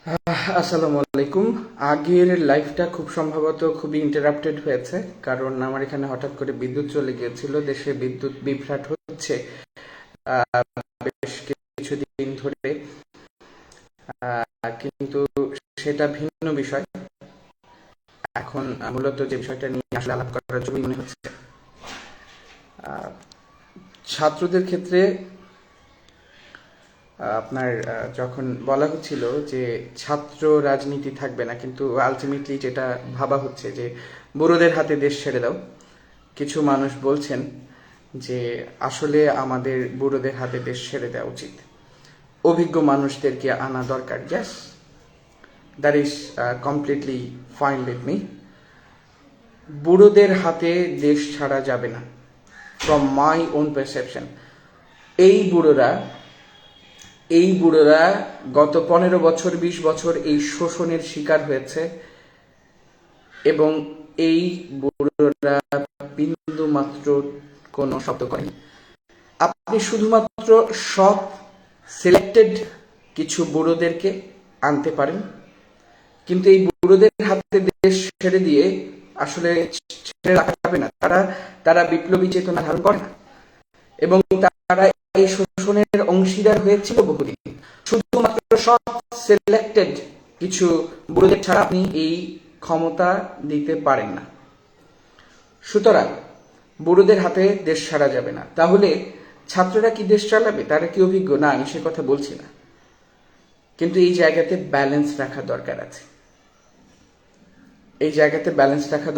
আসসালামু আলাইকুম। আগের লাইভটা খুব সম্ভবত খুবই ইন্টারাপ্টেড হয়েছে, কারণ আমার এখানে হঠাৎ করে বিদ্যুৎ চলে গিয়েছিল। দেশে বিদ্যুৎ বিভ্রাট হচ্ছে বেশ কিছুদিন ধরে, কিন্তু সেটা ভিন্ন বিষয়। এখন মূলত যে বিষয়টা নিয়ে আসলে আলাপ করার জন্য মনে হচ্ছে, ছাত্রদের ক্ষেত্রে আপনার যখন বলা হচ্ছিল যে ছাত্র রাজনীতি থাকবে না, কিন্তু আলটিমেটলি যেটা ভাবা হচ্ছে যে বুড়োদের হাতে দেশ ছেড়ে দাও। কিছু মানুষ বলছেন যে আসলে আমাদের বুড়োদের হাতে দেশ ছেড়ে দেওয়া উচিত, অভিজ্ঞ মানুষদেরকে আনা দরকার। Yes, that is completely fine with me. বুড়োদের হাতে দেশ ছাড়া যাবে না, ফ্রম মাই ওন পারসেপশন। এই বুড়োরা গত 15 বছর 20 বছর এই শোষণের শিকার হয়েছে, এবং এই বুড়োরা বিন্দু মাত্র কোনো শব্দ করেনি। আপনি শুধুমাত্র সব সিলেক্টেড কিছু বুড়োদেরকে আনতে পারেন, কিন্তু এই বুড়োদের হাতে দেশ ছেড়ে দিয়ে আসলে ছেড়ে রাখা যাবে না। তারা বিপ্লবী চেতনা ধারণ করে না, এবং তারা এই শোষণের অংশীদার হয়েছিল বহুদিন। শুধুমাত্র সব সিলেক্টেড কিছু বুড়োদের ছাড়া আপনি এই ক্ষমতা দিতে পারেন না। সুতরাং বুড়োদের হাতে দেশ ছাড়া যাবে না। তাহলে ছাত্ররা কি দেশ চালাবে? তারা কি অভিজ্ঞ? না, আমি সে কথা বলছি না, কিন্তু এই জায়গাতে ব্যালেন্স রাখা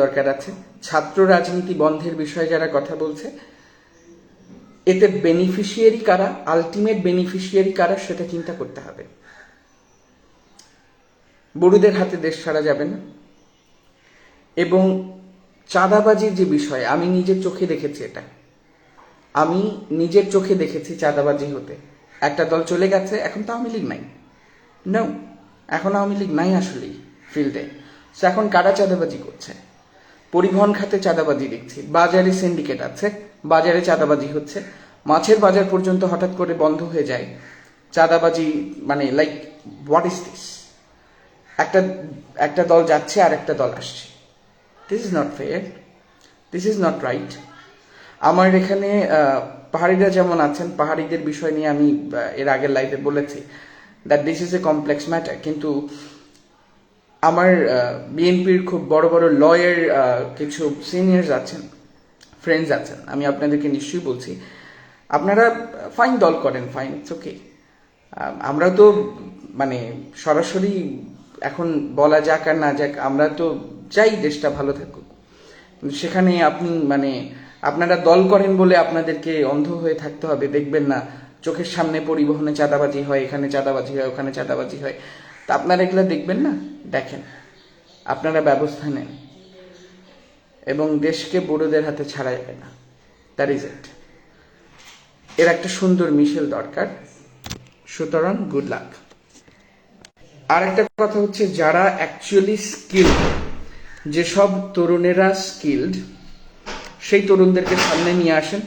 দরকার আছে। ছাত্র রাজনীতি বন্ধের বিষয়ে যারা কথা বলছে, এতে বেনিফিশিয়ারি কারা, আলটিমেট বেনিফিশিয়ারি কারা, সেটা চিন্তা করতে হবে। বুড়োদের হাতে দেশ ছাড়া যাবে না। এবং চাঁদাবাজির যে বিষয়, আমি নিজের চোখে দেখেছি চাঁদাবাজি হতে। একটা দল চলে গেছে, এখন তো আওয়ামী লীগ নাই। নো, এখন আওয়ামী লীগ নাই আসলেই ফিল্ডে। এখন কারা চাঁদাবাজি করছে? পরিবহন খাতে চাঁদাবাজি দেখছি, বাজারে সিন্ডিকেট আছে, বাজারে চাঁদাবাজি হচ্ছে, মাছের বাজার পর্যন্ত হঠাৎ করে বন্ধ হয়ে যায়। চাঁদাবাজি মানে লাইক হোয়াট ইজ দিস? একটা দল যাচ্ছে আর একটা দল আসছে। This is not fair, this is not right. আমার এখানে পাহাড়িরা যেমন আছেন, পাহাড়িদের বিষয় নিয়ে আমি এর আগের লাইভে বলেছি that this is a complex matter. কিন্তু আমার বিএনপির খুব বড় বড় লয়ার কিছু সিনিয়র্স আছেন, ফ্রেন্ডস আছেন, আমি আপনাদেরকে নিশ্চয়ই বলছি, আপনারা ফাইন দল করেন, ফাইন, ইটস ওকে। আমরা তো মানে সরাসরি এখন বলা যাক আর না যাক, আমরা তো চাই দেশটা ভালো থাকুক। সেখানে আপনি আপনারা দল করেন বলে আপনাদেরকে অন্ধ হয়ে থাকতে হবে, দেখবেন না চোখের সামনে পরিবহনে চাঁদাবাজি হয়, এখানে চাঁদাবাজি হয়, ওখানে চাঁদাবাজি হয়। তা আপনারা এগুলো দেখবেন না, দেখেন, আপনারা ব্যবস্থা নেন, এবং দেশকে বুড়োদের হাতে ছাড়া যাবে না। That is it. এর একটা সুন্দর মিশেল দরকার। সুতরাং গুড লাক। আর একটা কথা হচ্ছে, যারা অ্যাকচুয়ালি স্কিল্ড, যেসব তরুণেরা স্কিল্ড, সেই তরুণদেরকে সামনে নিয়ে আসেন,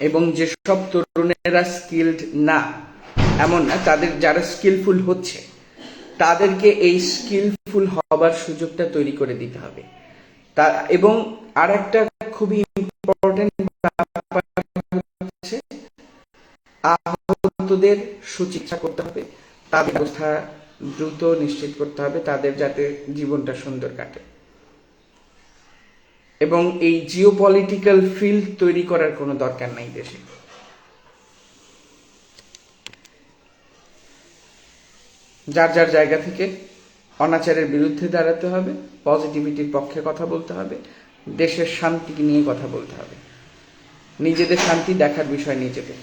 এবং যেসব তরুণেরা স্কিল্ড না, এমন না, তাদের যারা স্কিলফুল হচ্ছে, তাদেরকে এই স্কিলফুল হবার সুযোগটা তৈরি করে দিতে হবে। এবং আর একটা খুবই ইম্পর্টেন্ট ব্যাপার হচ্ছে, আহতদের সুচিকিৎসা করতে হবে, তাদের ব্যবস্থা দ্রুত নিশ্চিত করতে হবে, তাদের যাতে জীবনটা সুন্দর কাটে। এবং এই জিওপলিটিক্যাল ফিল্ড তৈরি করার কোনো দরকার নাই দেশে। যার যার জায়গা থেকে অনাচারের বিরুদ্ধে দাঁড়াতে হবে, পজিটিভিটির পক্ষে কথা বলতে হবে, দেশের শান্তি নিয়ে কথা বলতে হবে, নিজেদের শান্তি দেখার বিষয় নিজেদের।